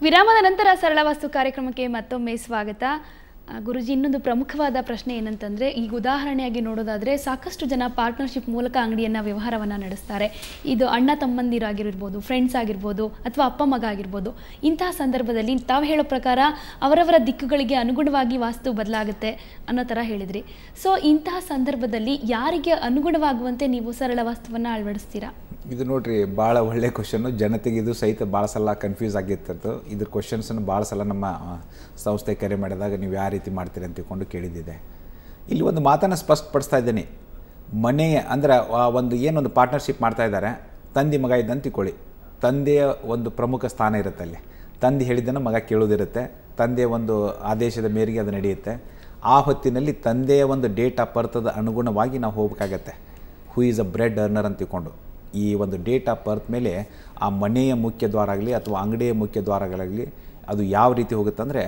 ವಿರಾಮದ ನಂತರ ಸರಳ ವಾಸ್ತು ಕಾರ್ಯಕ್ರಮಕ್ಕೆ ಮತ್ತೊಮ್ಮೆ ಸ್ವಾಗತ. ಗುರುಜಿ, ಇನ್ನೊಂದು ಪ್ರಮುಖವಾದ ಪ್ರಶ್ನೆ ಏನಂತಂದರೆ, ಈಗ ಉದಾಹರಣೆಯಾಗಿ ನೋಡೋದಾದರೆ ಸಾಕಷ್ಟು ಜನ ಪಾರ್ಟ್ನರ್ಶಿಪ್ ಮೂಲಕ ಅಂಗಡಿಯನ್ನು ವ್ಯವಹಾರವನ್ನು ನಡೆಸ್ತಾರೆ. ಇದು ಅಣ್ಣ ತಮ್ಮಂದಿರಾಗಿರ್ಬೋದು, ಫ್ರೆಂಡ್ಸ್ ಆಗಿರ್ಬೋದು, ಅಥವಾ ಅಪ್ಪ ಮಗ ಆಗಿರ್ಬೋದು. ಇಂತಹ ಸಂದರ್ಭದಲ್ಲಿ ತಾವು ಹೇಳೋ ಪ್ರಕಾರ ಅವರವರ ದಿಕ್ಕುಗಳಿಗೆ ಅನುಗುಣವಾಗಿ ವಾಸ್ತು ಬದಲಾಗುತ್ತೆ ಅನ್ನೋ ಥರ ಹೇಳಿದ್ರಿ. ಸೊ ಇಂತಹ ಸಂದರ್ಭದಲ್ಲಿ ಯಾರಿಗೆ ಅನುಗುಣವಾಗುವಂತೆ ನೀವು ಸರಳ ವಾಸ್ತುವನ್ನು ಅಳವಡಿಸ್ತೀರಾ? ಇದು ನೋಡ್ರಿ, ಭಾಳ ಒಳ್ಳೆ ಕ್ವಶನ್ನು. ಜನತೆಗೆ ಇದು ಸಹಿತ ಭಾಳ ಸಲ ಕನ್ಫ್ಯೂಸ್ ಆಗಿರ್ತಿತ್ತು. ಇದ್ರ ಕ್ವಶನ್ಸನ್ನು ಭಾಳ ಸಲ ನಮ್ಮ ಸಂಸ್ಥೆ ಕರೆ ಮಾಡಿದಾಗ ನೀವು ಯಾವ ರೀತಿ ಮಾಡ್ತೀರಿ ಅಂತ ತಿಳ್ಕೊಂಡು ಕೇಳಿದ್ದಿದೆ. ಇಲ್ಲಿ ಒಂದು ಮಾತನ್ನು ಸ್ಪಷ್ಟಪಡಿಸ್ತಾ ಇದ್ದೀನಿ. ಮನೆ ಅಂದರೆ ಒಂದು ಏನೊಂದು ಪಾರ್ಟ್ನರ್ಶಿಪ್ ಮಾಡ್ತಾ ಇದ್ದಾರೆ, ತಂದೆ ಮಗ ಇದ್ದಂತ ತಿಳ್ಕೊಳ್ಳಿ. ತಂದೆಯ ಒಂದು ಪ್ರಮುಖ ಸ್ಥಾನ ಇರುತ್ತೆ ಅಲ್ಲಿ. ತಂದೆ ಹೇಳಿದ್ದನ್ನು ಮಗ ಕೇಳೋದಿರುತ್ತೆ. ತಂದೆಯ ಒಂದು ಆದೇಶದ ಮೇರೆಗೆ ಅದು ನಡೆಯುತ್ತೆ. ಆ ಹೊತ್ತಿನಲ್ಲಿ ತಂದೆಯ ಒಂದು ಡೇಟ್ ಆಫ್ ಬರ್ತದ ಅನುಗುಣವಾಗಿ ನಾವು ಹೋಗಬೇಕಾಗತ್ತೆ. Who is a bread earner ಅಂತ ತಿಳ್ಕೊಂಡು ಈ ಒಂದು ಡೇಟ್ ಆಫ್ ಬರ್ತ್ ಮೇಲೆ ಆ ಮನೆಯ ಮುಖ್ಯ ದ್ವಾರ ಆಗಲಿ ಅಥವಾ ಅಂಗಡಿಯ ಮುಖ್ಯ ದ್ವಾರಗಳಾಗಲಿ ಅದು ಯಾವ ರೀತಿ ಹೋಗುತ್ತೆ ಅಂದರೆ,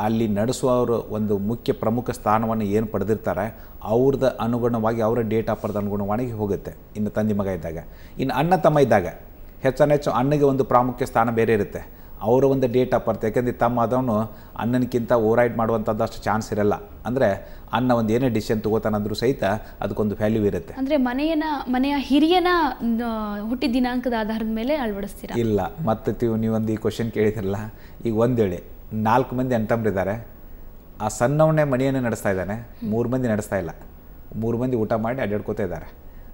ಅಲ್ಲಿ ನಡೆಸುವವರು ಒಂದು ಮುಖ್ಯ ಪ್ರಮುಖ ಸ್ಥಾನವನ್ನು ಏನು ಪಡೆದಿರ್ತಾರೆ ಅವ್ರದ್ದು ಅನುಗುಣವಾಗಿ ಅವರ ಡೇಟ್ ಆಫ್ ಬರ್ತ್ ಅನುಗುಣವಾಗಿ ಹೋಗುತ್ತೆ. ಇನ್ನು ತಂದೆ ಮಗ ಇದ್ದಾಗ. ಇನ್ನು ಅಣ್ಣ ತಮ್ಮ ಇದ್ದಾಗ ಹೆಚ್ಚು ಅಣ್ಣಗೆ ಒಂದು ಪ್ರಾಮುಖ್ಯ ಸ್ಥಾನ ಬೇರೆ ಇರುತ್ತೆ. ಅವರ ಒಂದು ಡೇಟ್ ಆಫ್ ಬರ್ತ್, ಯಾಕೆಂದರೆ ತಮ್ಮ ಅದನ್ನು ಅಣ್ಣನಕ್ಕಿಂತ ಓವರ್ರೈಡ್ ಮಾಡುವಂಥದ್ದು ಅಷ್ಟು ಚಾನ್ಸ್ ಇರಲ್ಲ. ಅಂದರೆ ಅಣ್ಣ ಒಂದು ಏನೇ ಡಿಸಿಷನ್ ತೊಗೋತಾನಂದ್ರೂ ಸಹಿತ ಅದಕ್ಕೊಂದು ವ್ಯಾಲ್ಯೂ ಇರುತ್ತೆ. ಅಂದರೆ ಮನೆಯ ಹಿರಿಯನ ಹುಟ್ಟಿದ ದಿನಾಂಕದ ಆಧಾರದ ಮೇಲೆ ಅಳವಡಿಸ್ತೀರಾ? ಇಲ್ಲ, ಮತ್ತೆ ನೀವೊಂದು ಈ ಕ್ವಶನ್ ಕೇಳಿದ್ರಲ್ಲ. ಈಗ ಒಂದೇಳಿ 4 ಮಂದಿ ಅಣ್ತಂಬ್ರಿದ್ದಾರೆ. ಆ ಸಣ್ಣವನ್ನೇ ಮನೆಯನ್ನು ನಡೆಸ್ತಾ ಇದ್ದಾನೆ, 3 ಮಂದಿ ನಡೆಸ್ತಾ ಇಲ್ಲ. 3 ಮಂದಿ ಊಟ ಮಾಡಿ ಅಡ್ಡಾಡ್ಕೋತಾ ಇದ್ದಾರೆ.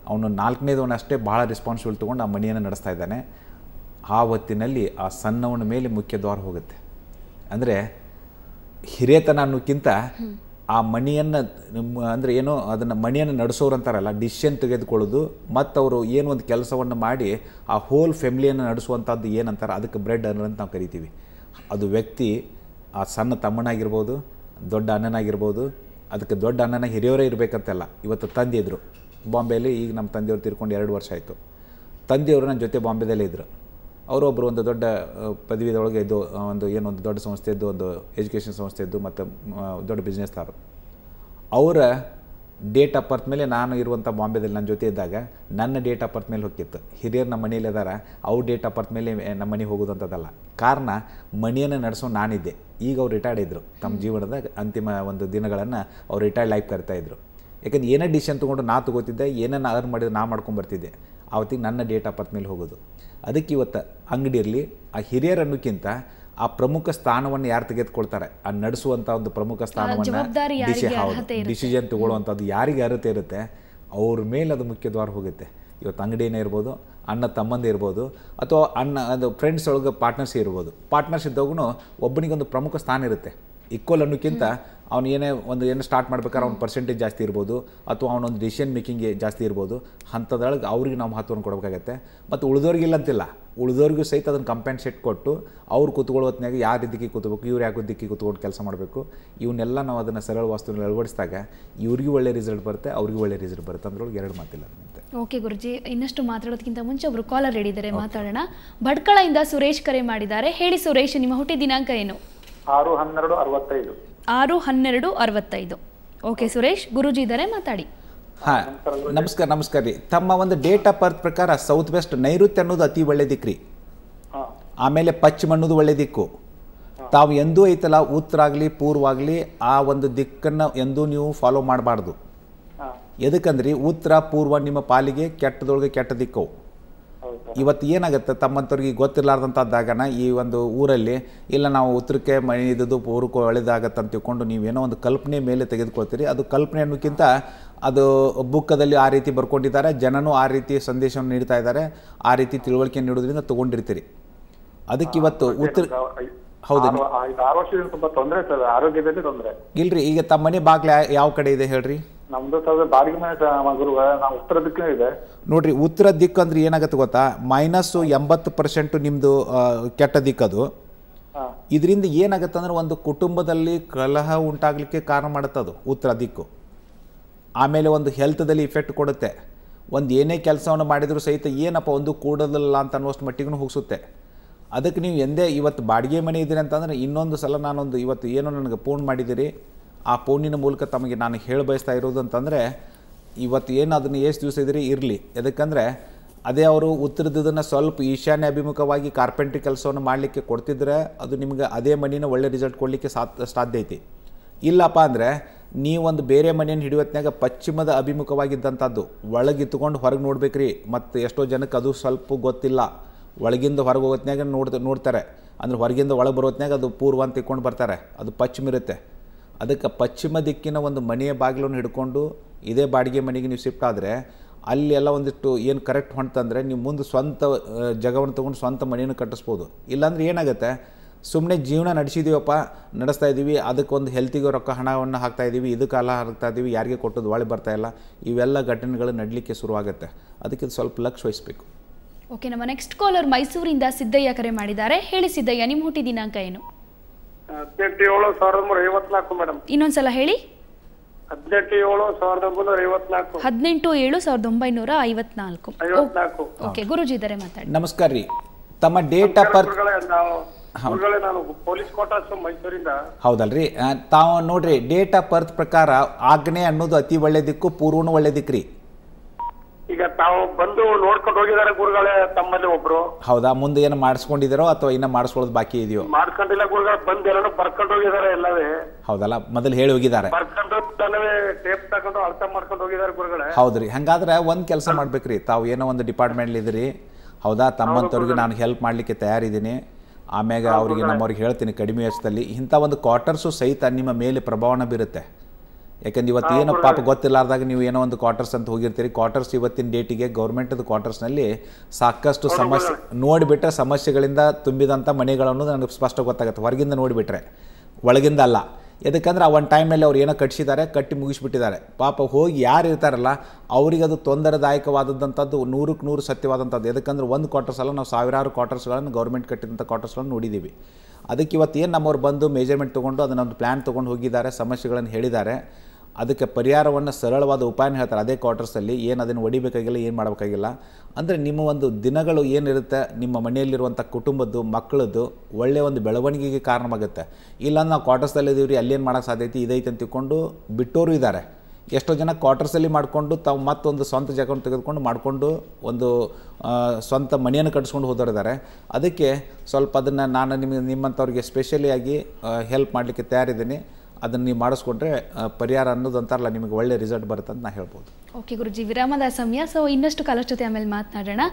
ಅವನು 4ನೇದವನು ಅಷ್ಟೇ ಭಾಳ ರೆಸ್ಪಾನ್ಸಿಬಲ್ ತೊಗೊಂಡು ಆ ಮನೆಯನ್ನು ನಡೆಸ್ತಾ ಇದ್ದಾನೆ. ಆ ಹೊತ್ತಿನಲ್ಲಿ ಆ ಸಣ್ಣವನ ಮೇಲೆ ಮುಖ್ಯ ದ್ವಾರ ಹೋಗುತ್ತೆ. ಅಂದರೆ ಹಿರಿಯತನ ಅನ್ನೋಕ್ಕಿಂತ ಆ ಮನೆಯನ್ನು ಅಂದರೆ ಏನೋ ಅದನ್ನು ಮನೆಯನ್ನು ನಡೆಸೋರು ಅಂತಾರಲ್ಲ, ಡಿಸಿಷನ್ ತೆಗೆದುಕೊಳ್ಳೋದು ಮತ್ತು ಅವರು ಏನು ಒಂದು ಕೆಲಸವನ್ನು ಮಾಡಿ ಆ ಹೋಲ್ ಫ್ಯಾಮಿಲಿಯನ್ನು ನಡೆಸುವಂಥದ್ದು ಏನಂತಾರೆ, ಅದಕ್ಕೆ ಬ್ರೆಡ್ ಅರ್ನರ್ ಅಂತ ನಾವು ಕರಿತೀವಿ. ಅದು ವ್ಯಕ್ತಿ ಆ ಸಣ್ಣ ತಮ್ಮನಾಗಿರ್ಬೋದು, ದೊಡ್ಡ ಅಣ್ಣನಾಗಿರ್ಬೋದು. ಅದಕ್ಕೆ ದೊಡ್ಡ ಅಣ್ಣನ ಹಿರಿಯವರೇ ಇರಬೇಕಂತಲ್ಲ. ಇವತ್ತು ತಂದೆ ಇದ್ದರು ಬಾಂಬೆಯಲ್ಲಿ. ಈಗ ನಮ್ಮ ತಂದೆಯವರು ತೀರ್ಕೊಂಡು 2 ವರ್ಷ ಆಯಿತು. ತಂದೆಯವರು ನನ್ನ ಜೊತೆ ಬಾಂಬೆದಲ್ಲೇ ಇದ್ದರು. ಅವರೊಬ್ಬರು ಒಂದು ದೊಡ್ಡ ಪದವಿದೊಳಗೆ ಇದ್ದು ಒಂದು ದೊಡ್ಡ ಸಂಸ್ಥೆ ಇದ್ದು, ಒಂದು ಎಜುಕೇಷನ್ ಸಂಸ್ಥೆ ಇದ್ದು, ಮತ್ತು ದೊಡ್ಡ ಬಿಸ್ನೆಸ್ದಾರು. ಅವರ ಡೇಟ್ ಆಫ್ ಬರ್ತ್ ಮೇಲೆ ನಾನು ಇರುವಂಥ ಬಾಂಬೆದಲ್ಲಿ ನನ್ನ ಜೊತೆ ಇದ್ದಾಗ ನನ್ನ ಡೇಟ್ ಆಫ್ ಬರ್ತ್ ಮೇಲೆ ಹೋಗಿತ್ತು. ಹಿರಿಯರು ನಮ್ಮ ಮನೇಲಿ ಇದ್ದಾರೆ, ಅವ್ರ ಡೇಟ್ ಆಫ್ ಬರ್ತ್ ಮೇಲೆ ನಮ್ಮ ಮನೆಗೆ ಹೋಗೋದಂಥದ್ದಲ್ಲ. ಕಾರಣ ಮನೆಯನ್ನು ನಡೆಸೋ ನಾನಿದ್ದೆ. ಈಗ ಅವ್ರು ರಿಟೈರ್ಡ್ ಇದ್ದರು. ತಮ್ಮ ಜೀವನದ ಅಂತಿಮ ಒಂದು ದಿನಗಳನ್ನು ಅವ್ರು ರಿಟೈರ್ಡ್ ಲೈಫ್ ಕರಿತಾಯಿದ್ರು. ಯಾಕಂದ್ರೆ ಏನೇ ಡಿಸಿಷನ್ ತೊಗೊಂಡು ನಾ ತೊಗೋತಿದ್ದೆ, ಏನನ್ನು ಅರ್ನ್ ಮಾಡಿದ್ರೆ ನಾ ಮಾಡ್ಕೊಂಬರ್ತಿದ್ದೆ. ಆವತ್ತಿಗೆ ನನ್ನ ಡೇಟ್ ಆಫ್ ಬರ್ತ್ ಮೇಲೆ ಹೋಗೋದು. ಅದಕ್ಕೆ ಇವತ್ತು ಅಂಗಡಿಯಲ್ಲಿ ಆ ಹಿರಿಯರು ಅನ್ನೋಕ್ಕಿಂತ ಆ ಪ್ರಮುಖ ಸ್ಥಾನವನ್ನು ಯಾರು ತೆಗೆದುಕೊಳ್ತಾರೆ, ಆ ನಡೆಸುವಂಥ ಒಂದು ಪ್ರಮುಖ ಸ್ಥಾನವನ್ನು ಡಿಸಿಷನ್ ತೊಗೊಳ್ಳುವಂಥದ್ದು ಯಾರಿಗೆ ಅರ್ಹತೆ ಇರುತ್ತೆ ಅವ್ರ ಮೇಲೆ ಅದು ಮುಖ್ಯ ದ್ವಾರ ಹೋಗುತ್ತೆ. ಇವತ್ತು ಅಂಗಡಿಯೇ ಇರ್ಬೋದು, ಅಣ್ಣ ತಮ್ಮಂದೇ ಇರ್ಬೋದು, ಅಥವಾ ಅದು ಫ್ರೆಂಡ್ಸ್ ಒಳಗೆ ಪಾರ್ಟ್ನರ್ಸ್ ಇರ್ಬೋದು. ಪಾರ್ಟ್ನರ್ಸ್ ಇದ್ದಾಗೂ ಒಬ್ಬನಿಗೊಂದು ಪ್ರಮುಖ ಸ್ಥಾನ ಇರುತ್ತೆ. ಈಕ್ವಲ್ ಅನ್ನೋಕ್ಕಿಂತ ಅವ್ನು ಏನು ಸ್ಟಾರ್ಟ್ ಮಾಡ್ಬೇಕಾದ್ರೆ ಅವ್ನ ಪರ್ಸೆಂಟೇಜ್ ಜಾಸ್ತಿ ಇರ್ಬೋದು, ಅಥವಾ ಅವನೊಂದು ಡಿಸಿಷನ್ ಮೇಕಿಂಗ್ಗೆ ಜಾಸ್ತಿ ಇರ್ಬೋದು. ಅಂಥದ್ರೊಳಗೆ ಅವ್ರಿಗೆ ನಾವು ಮಹತ್ವವನ್ನು ಕೊಡಬೇಕಾಗತ್ತೆ. ಮತ್ತು ಉಳಿದವ್ರಿಗಿಲ್ಲ ಅಂತಿಲ್ಲ, ಉಳಿದವ್ರಿಗೂ ಸಹಿತ ಅದನ್ನು ಕಂಪೆನ್ಸೇಟ್ ಕೊಟ್ಟು ಅವ್ರು ಕೂತ್ಕೊಳ್ಳೋ ಹೊತ್ತಿನಾಗ ಯಾವ ದಿಕ್ಕಿಗೆ ಕೂತ್ಬೇಕು, ಇವ್ರು ಯಾಕೆ ದಿಕ್ಕಿಗೆ ಕೂತ್ಕೊಂಡು ಕೆಲಸ ಮಾಡಬೇಕು, ಇವನ್ನೆಲ್ಲ ನಾವು ಅದನ್ನು ಸರಳ ವಾಸ್ತುವಿನಲ್ಲಿ ಅಳವಡಿಸಿದಾಗ ಇವ್ರಿಗೂ ಒಳ್ಳೆ ರಿಸಲ್ಟ್ ಬರುತ್ತೆ, ಅವ್ರಿಗೂ ಒಳ್ಳೆ ರಿಸಲ್ಟ್ ಬರುತ್ತೆ. ಅಂದ್ರೊಳಗೆ 2 ಮಾತಿಲ್ಲ. ಓಕೆ ಗುರುಜಿ, ಇನ್ನಷ್ಟು ಮಾತಾಡೋದಕ್ಕಿಂತ ಮುಂಚೆ ಒಬ್ರು ಕಾಲರ್ ಹೇಳಿದ್ದಾರೆ, ಮಾತಾಡೋಣ. ಭಟ್ಕಳದಿಂದ ಸುರೇಶ್ ಕರೆ ಮಾಡಿದ್ದಾರೆ. ಹೇಳಿ ಸುರೇಶ್, ನಿಮ್ಮ ಹುಟ್ಟಿದ ದಿನಾಂಕ ಏನು? 6/12/65. 6/12/65. ಓಕೆ ಸುರೇಶ್, ಗುರುಜಿ ಇದ್ದಾರೆ, ಮಾತಾಡಿ. ಹಾಂ, ನಮಸ್ಕಾರ ರೀ. ತಮ್ಮ ಒಂದು ಡೇಟ್ ಆಫ್ ಬರ್ತ್ ಪ್ರಕಾರ ಸೌತ್ ವೆಸ್ಟ್ ನೈಋತ್ಯ ಅನ್ನೋದು ಅತಿ ಒಳ್ಳೆ ದಿಕ್ಕು ರೀ. ಆಮೇಲೆ ಪಶ್ಚಿಮ ಅನ್ನೋದು ಒಳ್ಳೆ ದಿಕ್ಕು. ತಾವು ಎಂದೂ ಐತಲ್ಲ, ಉತ್ತರ ಆಗಲಿ ಪೂರ್ವ ಆಗಲಿ ಆ ಒಂದು ದಿಕ್ಕನ್ನು ಎಂದೂ ನೀವು ಫಾಲೋ ಮಾಡಬಾರ್ದು. ಎದಕ್ಕಂದ್ರಿ, ಉತ್ತರ ಪೂರ್ವ ನಿಮ್ಮ ಪಾಲಿಗೆ ಕೆಟ್ಟದೊಳಗೆ ಕೆಟ್ಟ ದಿಕ್ಕು. ಇವತ್ತು ಏನಾಗುತ್ತೆ, ತಮ್ಮಂಥವ್ರಿಗೆ ಗೊತ್ತಿರಲಾರ್ದಂಥದ್ದಾಗನ ಈ ಒಂದು ಊರಲ್ಲಿ ಇಲ್ಲ ನಾವು ಉತ್ತರಕ್ಕೆ ಮನೆ ಇದ್ದದ್ದು ಪೂರ್ವಕ್ಕೆ ಒಳ್ಳೆದಾಗತ್ತೆ ಅಂತ ತಿಳ್ಕೊಂಡು ನೀವೇನೋ ಒಂದು ಕಲ್ಪನೆ ಮೇಲೆ ತೆಗೆದುಕೊಳ್ತೀರಿ. ಅದು ಕಲ್ಪನೆ ಅನ್ನೋಕ್ಕಿಂತ ಅದು ಬುಕ್ಕದಲ್ಲಿ ಆ ರೀತಿ ಬರ್ಕೊಂಡಿದ್ದಾರೆ, ಜನನೂ ಆ ರೀತಿ ಸಂದೇಶವನ್ನು ನೀಡ್ತಾ ಇದ್ದಾರೆ, ಆ ರೀತಿ ತಿಳುವಳಿಕೆ ನೀಡೋದ್ರಿಂದ ತೊಗೊಂಡಿರ್ತೀರಿ. ಅದಕ್ಕೆ ಇವತ್ತು ಉತ್ತರ ಹೌದು ಇಲ್ರಿ. ಈಗ ತಮ್ಮ ಮನೆ ಬಾಗ್ಲ ಯಾವ ಕಡೆ ಇದೆ ಹೇಳ್ರಿ? ನಮ್ದು ಬಾಡಿಗೆ ಮನೆ ನಾವು ಉತ್ತರ ದಿಕ್ಕಿನ ಇದೆ ನೋಡ್ರಿ. ಉತ್ತರ ದಿಕ್ಕು ಅಂದ್ರೆ ಏನಾಗುತ್ತೆ ಗೊತ್ತಾ, -80% ನಿಮ್ಮದು ಕೆಟ್ಟ ದಿಕ್ಕದು. ಇದರಿಂದ ಏನಾಗುತ್ತೆ ಅಂದ್ರೆ ಒಂದು ಕುಟುಂಬದಲ್ಲಿ ಕಲಹ ಉಂಟಾಗಲಿಕ್ಕೆ ಕಾರಣ ಮಾಡುತ್ತೆ ಅದು ಉತ್ತರ ದಿಕ್ಕು. ಆಮೇಲೆ ಒಂದು ಹೆಲ್ತ್ದಲ್ಲಿ ಇಫೆಕ್ಟ್ ಕೊಡುತ್ತೆ. ಒಂದು ಏನೇ ಕೆಲಸವನ್ನು ಮಾಡಿದರೂ ಸಹಿತ ಏನಪ್ಪ ಒಂದು ಕೂಡೋದಿಲ್ಲ ಅಂತ ಅನ್ನೋಷ್ಟು ಮಟ್ಟಿಗೂ ಹೋಗಿಸುತ್ತೆ. ಅದಕ್ಕೆ ನೀವು ಎಂದೇ ಇವತ್ತು ಬಾಡಿಗೆ ಮನೆ ಇದ್ದೀರಿ ಅಂತಂದರೆ ಇನ್ನೊಂದು ಸಲ ನಾನೊಂದು ಇವತ್ತು ಏನೋ ನನಗೆ ಫೋನ್ ಮಾಡಿದ್ದೀರಿ, ಆ ಫೋನಿನ ಮೂಲಕ ತಮಗೆ ನಾನು ಹೇಳಿ ಬಯಸ್ತಾ ಇರೋದು ಅಂತಂದರೆ, ಇವತ್ತು ಏನು ಅದನ್ನು ಎಷ್ಟು ದಿವಸ ಇದ್ರಿ ಇರಲಿ. ಯಾಕಂದರೆ ಅದೇ ಅವರು ಉತ್ತರದನ್ನು ಸ್ವಲ್ಪ ಈಶಾನ್ಯ ಅಭಿಮುಖವಾಗಿ ಕಾರ್ಪೆಂಟ್ರಿ ಕೆಲಸವನ್ನು ಮಾಡಲಿಕ್ಕೆ ಕೊಡ್ತಿದ್ರೆ ಅದು ನಿಮ್ಗೆ ಅದೇ ಮನಿನ ಒಳ್ಳೆ ರಿಸಲ್ಟ್ ಕೊಡಲಿಕ್ಕೆ ಸಾಧ್ಯ ಐತಿ. ಇಲ್ಲಪ್ಪ ಅಂದರೆ ನೀವೊಂದು ಬೇರೆ ಮನೆಯನ್ನು ಹಿಡಿಯೋತ್ನಾಗ ಪಶ್ಚಿಮದ ಅಭಿಮುಖವಾಗಿದ್ದಂಥದ್ದು ಒಳಗಿತ್ತುಕೊಂಡು ಹೊರಗೆ ನೋಡ್ಬೇಕ್ರಿ. ಮತ್ತು ಎಷ್ಟೋ ಜನಕ್ಕೆ ಅದು ಸ್ವಲ್ಪ ಗೊತ್ತಿಲ್ಲ. ಒಳಗಿಂದ ಹೊರಗೆ ಹೋಗೋತ್ನಾಗ ನೋಡ್ತಾರೆ, ಅಂದರೆ ಹೊರಗಿಂದ ಒಳಗೆ ಬರೋತ್ನಾಗ ಅದು ಪೂರ್ವ ಅಂತ ತಿಳ್ಕೊಂಡು ಬರ್ತಾರೆ, ಅದು ಪಶ್ಚಿಮ ಇರುತ್ತೆ. ಅದಕ್ಕೆ ಪಶ್ಚಿಮ ದಿಕ್ಕಿನ ಒಂದು ಮನೆಯ ಬಾಗಿಲನ್ನು ಹಿಡ್ಕೊಂಡು ಇದೇ ಬಾಡಿಗೆ ಮನೆಗೆ ನೀವು ಶಿಫ್ಟ್ ಆದರೆ ಅಲ್ಲಿ ಎಲ್ಲ ಒಂದಿಷ್ಟು ಏನು ಕರೆಕ್ಟ್ ಹೊಂಟಂದರೆ ನೀವು ಮುಂದೆ ಸ್ವಂತ ಜಾಗವನ್ನು ತೊಗೊಂಡು ಸ್ವಂತ ಮನೆಯನ್ನು ಕಟ್ಟಿಸ್ಬೋದು. ಇಲ್ಲಾಂದ್ರೆ ಏನಾಗುತ್ತೆ, ಸುಮ್ಮನೆ ಜೀವನ ನಡೆಸ್ತಾ ಇದ್ದೀವಿ, ಅದಕ್ಕೊಂದು ಹೆಲ್ತಿಗೆ ರೊಕ್ಕ ಹಣವನ್ನು ಹಾಕ್ತಾಯಿದ್ದೀವಿ, ಇದಕ್ಕೆಲ್ಲ ಹಾಕ್ತಾಯಿದ್ದೀವಿ, ಯಾರಿಗೆ ಕೊಟ್ಟದ್ದು ಒಳಗೆ ಬರ್ತಾಯಿಲ್ಲ, ಇವೆಲ್ಲ ಘಟನೆಗಳು ನಡಲಿಕ್ಕೆ ಶುರುವಾಗುತ್ತೆ. ಅದಕ್ಕೆ ಸ್ವಲ್ಪ ಲಕ್ಷ್ಯ ವಹಿಸಬೇಕು. ಓಕೆ, ನಮ್ಮ ನೆಕ್ಸ್ಟ್ ಕಾಲರ್ ಮೈಸೂರಿಂದ ಸಿದ್ದಯ್ಯ ಕರೆ ಮಾಡಿದ್ದಾರೆ. ಹೇಳಿ ಸಿದ್ದಯ್ಯ, ನಿಮ್ಮ ಹುಟ್ಟಿ ದಿನಾಂಕ ಏನು? 18/7/1954 ಮೇಡಮ್. ಇನ್ನೊಂದ್ಸಲ ಹೇಳಿ. 18/7/1954. 18/7/1954. ಓಕೆ, ಗುರುಜಿ ಇದ್ದಾರೆ, ಮಾತಾಡಿ. ನಮಸ್ಕಾರ ರೀ. ತಮ್ಮ ಡೇಟ್ ಆಫ್ ಬರ್ತ್? ನಾನು ಪೊಲೀಸ್ ಕ್ವಾರ್ಟರ್ಸ್ ಮೈಸೂರಿಂದ. ಹೌದಲ್ರಿ. ತಾವು ನೋಡ್ರಿ, ಡೇಟ್ ಆಫ್ ಬರ್ತ್ ಪ್ರಕಾರ ಆಗ್ನೇಯ ಅನ್ನೋದು ಅತಿ ಒಳ್ಳೆ ದಿಕ್ಕು, ಪೂರ್ವನು ಒಳ್ಳೆ ದಿಕ್ಕ್ರಿ. ಈಗ ತಾವು ಬಂದು ನೋಡ್ಕೊಂಡು ಹೋಗಿದ್ದಾರೆ ಗುರುಗಳೇ ತಮ್ಮಲ್ಲಿ ಒಬ್ರು. ಹೌದಾ? ಮುಂದೆ ಏನು ಮಾಡಿಸ್ಕೊಂಡಿದ್ದೀರೋ ಅಥವಾ ಇನ್ನ ಮಾಡಿಸ್ಕೊಳ್ಳೋದು ಬಾಕಿ ಇದೆಯೋ? ಮಾಡ್ಕೊಂಡಿಲ್ಲ ಗುರುಗಳು, ಬಂದು ಎಲ್ಲರೂ ಬರ್ಕೊಂಡು ಹೋಗಿದ್ದಾರೆ ಎಲ್ಲವೇ. ಹೌದಲ್ಲ, ಮೊದಲು ಹೇಳಿ ಹೋಗಿದ್ದಾರೆ. ಬರ್ಕೊಂಡು ಟೇಪ್ ತಗೊಂಡು ಅರ್ಥ ಮಾಡ್ಕೊಂಡು ಹೋಗಿದ್ದಾರೆ ಗುರುಗಳೇ. ಹೌದ್ರಿ. ಹಂಗಾದ್ರೆ ಒಂದು ಕೆಲಸ ಮಾಡ್ಬೇಕ್ರಿ, ತಾವು ಏನೋ ಒಂದು ಡಿಪಾರ್ಟ್ಮೆಂಟ್ಲಿ ಇದ್ರಿ, ಹೌದಾ? ತಮ್ಮಂಥವ್ರಿಗೆ ನಾನು ಹೆಲ್ಪ್ ಮಾಡಲಿಕ್ಕೆ ತಯಾರಿದ್ದೀನಿ. ಆಮ್ಯಾಗ ಅವ್ರಿಗೆ ನಮ್ಮವ್ರಿಗೆ ಹೇಳ್ತೀನಿ ಕಡಿಮೆ ವೆಚ್ಚದಲ್ಲಿ. ಇಂಥ ಒಂದು ಕ್ವಾರ್ಟರ್ಸು ಸಹಿತ ನಿಮ್ಮ ಮೇಲೆ ಪ್ರಭಾವನ ಬೀರುತ್ತೆ. ಯಾಕಂದ್ರೆ ಇವತ್ತು ಏನೋ ಪಾಪ ಗೊತ್ತಿಲ್ಲಾರ್ದಾಗ ನೀವು ಏನೋ ಒಂದು ಕ್ವಾರ್ಟರ್ಸ್ ಅಂತ ಹೋಗಿರ್ತೀರಿ. ಕ್ವಾರ್ಟರ್ಸ್ ಇವತ್ತಿನ ಡೇಟಿಗೆ ಗೌರ್ಮೆಂಟದ ಕ್ವಾರ್ಟರ್ಸ್ನಲ್ಲಿ ಸಾಕಷ್ಟು ಸಮಸ್ಯೆ ನೋಡಿಬಿಟ್ರೆ, ಸಮಸ್ಯೆಗಳಿಂದ ತುಂಬಿದಂಥ ಮನೆಗಳನ್ನು ನನಗೆ ಸ್ಪಷ್ಟ ಗೊತ್ತಾಗುತ್ತೆ. ಹೊರಗಿಂದ ನೋಡಿಬಿಟ್ರೆ, ಒಳಗಿಂದ ಅಲ್ಲ. ಯಾಕಂದ್ರೆ ಆ ಒಂದು ಟೈಮಲ್ಲಿ ಅವ್ರು ಏನೋ ಕಟ್ಟಿಸಿದ್ದಾರೆ, ಕಟ್ಟಿ ಮುಗಿಸ್ಬಿಟ್ಟಿದ್ದಾರೆ. ಪಾಪ ಹೋಗಿ ಯಾರು ಇರ್ತಾರಲ್ಲ ಅವರಿಗೆ ಅದು ತೊಂದರೆದಾಯಕವಾದಂಥದ್ದು 100ಕ್ಕೆ 100 ಸತ್ಯವಾದಂಥದ್ದು. ಯಾಕಂದ್ರೆ ಒಂದು ಕ್ವಾರ್ಟರ್ಸ್ ಅಲ್ಲ, ನಾವು ಸಾವಿರಾರು ಕ್ವಾರ್ಟರ್ಸ್ಗಳನ್ನು ಗೌರ್ಮೆಂಟ್ ಕಟ್ಟಿದಂಥ ಕ್ವಾರ್ಟರ್ಸ್ಗಳನ್ನು ನೋಡಿದ್ದೀವಿ. ಅದಕ್ಕೆ ಇವತ್ತು ಏನು ನಮ್ಮವ್ರು ಬಂದು ಮೇಜರ್ಮೆಂಟ್ ತೊಗೊಂಡು ಅದನ್ನೊಂದು ಪ್ಲ್ಯಾನ್ ತೊಗೊಂಡು ಹೋಗಿದ್ದಾರೆ, ಸಮಸ್ಯೆಗಳನ್ನು ಹೇಳಿದ್ದಾರೆ. ಅದಕ್ಕೆ ಪರಿಹಾರವನ್ನು ಸರಳವಾದ ಉಪಾಯನ ಹೇಳ್ತಾರೆ. ಅದೇ ಕ್ವಾರ್ಟರ್ಸಲ್ಲಿ ಏನು ಅದನ್ನು ಹೊಡಿಬೇಕಾಗಿಲ್ಲ, ಏನು ಮಾಡಬೇಕಾಗಿಲ್ಲ. ಅಂದರೆ ನಿಮ್ಮ ಒಂದು ದಿನಗಳು ಏನಿರುತ್ತೆ, ನಿಮ್ಮ ಮನೆಯಲ್ಲಿರುವಂಥ ಕುಟುಂಬದ್ದು, ಮಕ್ಕಳದ್ದು ಒಳ್ಳೆಯ ಒಂದು ಬೆಳವಣಿಗೆಗೆ ಕಾರಣವಾಗುತ್ತೆ. ಇಲ್ಲ ನಾವು ಕ್ವಾರ್ಟರ್ಸಲ್ಲಿ ಇದ್ದೀವಿ ರೀ, ಅಲ್ಲೇನು ಮಾಡೋಕ್ಕೆ ಸಾಧ್ಯತೆ ಇದೈತೆ ಅಂತ ತಿಳ್ಕೊಂಡು ಬಿಟ್ಟೋರು ಇದ್ದಾರೆ. ಎಷ್ಟೋ ಜನ ಕ್ವಾರ್ಟರ್ಸಲ್ಲಿ ಮಾಡಿಕೊಂಡು ತಾವು ಮತ್ತೊಂದು ಸ್ವಂತ ಜಾಗವನ್ನು ತೆಗೆದುಕೊಂಡು ಮಾಡಿಕೊಂಡು ಒಂದು ಸ್ವಂತ ಮನೆಯನ್ನು ಕಟ್ಟಿಸ್ಕೊಂಡು ಹೋದವರಿದ್ದಾರೆ. ಅದಕ್ಕೆ ಸ್ವಲ್ಪ ಅದನ್ನು ನಾನು ನಿಮ್ಮಂಥವ್ರಿಗೆ ಸ್ಪೆಷಲಿಯಾಗಿ ಹೆಲ್ಪ್ ಮಾಡಲಿಕ್ಕೆ ತಯಾರಿದ್ದೀನಿ. ಅದನ್ನು ನೀವು ಮಾಡಿಸ್ಕೊಂಡ್ರೆ ಪರಿಹಾರ ಅನ್ನೋದು ಅಂತಾರಲ್ಲ, ನಿಮಗೆ ಒಳ್ಳೆ ರಿಸಲ್ಟ್ ಬರುತ್ತೆ ಅಂತ ನಾನು ಹೇಳ್ಬೋದು. ಓಕೆ ಗುರುಜಿ, ವಿರಾಮದ ಸಮಯ. ಸೊ ಇನ್ನಷ್ಟು ಕಾಲರ್ ಜೊತೆ ಆಮೇಲೆ ಮಾತನಾಡೋಣ.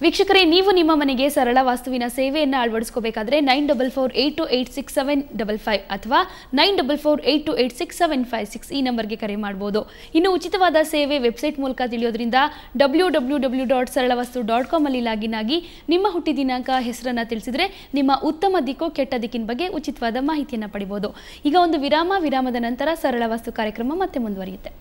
ವೀಕ್ಷಕರೇ, ನೀವು ನಿಮ್ಮ ಮನೆಗೆ ಸರಳ ವಾಸ್ತುವಿನ ಸೇವೆಯನ್ನು ಅಳವಡಿಸ್ಕೋಬೇಕಾದ್ರೆ 9448286755 ಅಥವಾ 9448286756 ಈ ನಂಬರ್ಗೆ ಕರೆ ಮಾಡ್ಬೋದು. ಇನ್ನು ಉಚಿತವಾದ ಸೇವೆ ವೆಬ್ಸೈಟ್ ಮೂಲಕ ತಿಳಿಯೋದ್ರಿಂದ www.saralavastu.com ಅಲ್ಲಿ ಲಾಗಿನ್ ಆಗಿ ನಿಮ್ಮ ಹುಟ್ಟಿ ದಿನಾಂಕ, ಹೆಸರನ್ನು ತಿಳಿಸಿದ್ರೆ ನಿಮ್ಮ ಉತ್ತಮ ದಿಕ್ಕು ಕೆಟ್ಟ ದಿಕ್ಕಿನ ಬಗ್ಗೆ ಉಚಿತವಾದ ಮಾಹಿತಿಯನ್ನು ಪಡಿಬೋದು. ಈಗ ಒಂದು ವಿರಾಮದ ನಂತರ ಸರಳ ವಾಸ್ತು ಕಾರ್ಯಕ್ರಮ ಮತ್ತೆ ಮುಂದುವರಿಯುತ್ತೆ.